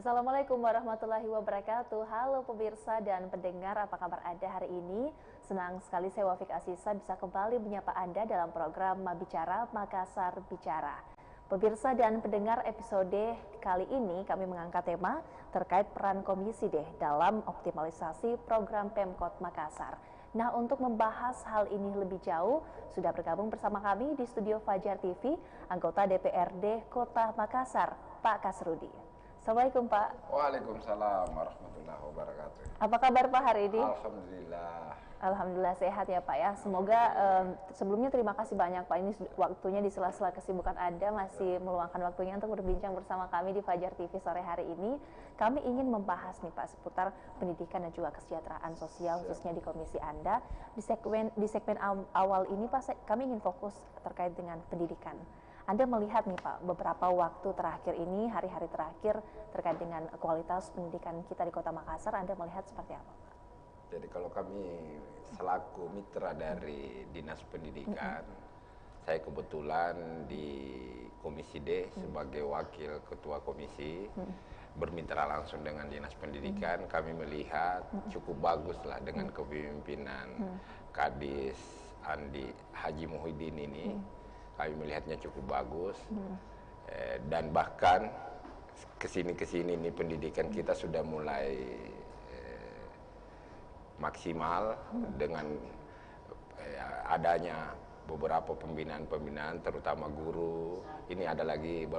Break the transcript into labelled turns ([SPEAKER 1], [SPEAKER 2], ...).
[SPEAKER 1] Assalamualaikum warahmatullahi wabarakatuh. Halo pemirsa dan pendengar, apa kabar Anda hari ini? Senang sekali saya Wafik Asisa bisa kembali menyapa Anda dalam program Bicara Makassar Bicara. Pemirsa dan pendengar, episode kali ini kami mengangkat tema terkait peran Komisi D dalam optimalisasi program Pemkot Makassar. Nah, untuk membahas hal ini lebih jauh, sudah bergabung bersama kami di studio Fajar TV, anggota DPRD Kota Makassar, Pak Kasrudi. Assalamualaikum Pak.
[SPEAKER 2] Waalaikumsalam warahmatullahi wabarakatuh.
[SPEAKER 1] Apa kabar Pak hari ini?
[SPEAKER 2] Alhamdulillah.
[SPEAKER 1] Alhamdulillah sehat ya Pak ya. Semoga sebelumnya terima kasih banyak Pak, ini waktunya di sela-sela kesibukan Anda masih meluangkan waktunya untuk berbincang bersama kami di Fajar TV sore hari ini. Kami ingin membahas nih Pak seputar pendidikan dan juga kesejahteraan sosial khususnya di komisi Anda. Di segmen awal ini Pak, kami ingin fokus terkait dengan pendidikan. Anda melihat nih Pak, beberapa waktu terakhir ini, hari-hari terakhir terkait dengan kualitas pendidikan kita di Kota Makassar, Anda melihat seperti apa Pak?
[SPEAKER 2] Jadi kalau kami selaku mitra dari Dinas Pendidikan, saya kebetulan di Komisi D sebagai wakil ketua komisi, bermitra langsung dengan Dinas Pendidikan. Kami melihat cukup bagus lah dengan kepemimpinan Kadis Andi Haji Muhyiddin ini. Kami melihatnya cukup bagus, dan bahkan kesini ini pendidikan kita sudah mulai maksimal dengan adanya beberapa pembinaan terutama guru. Ini ada lagi baru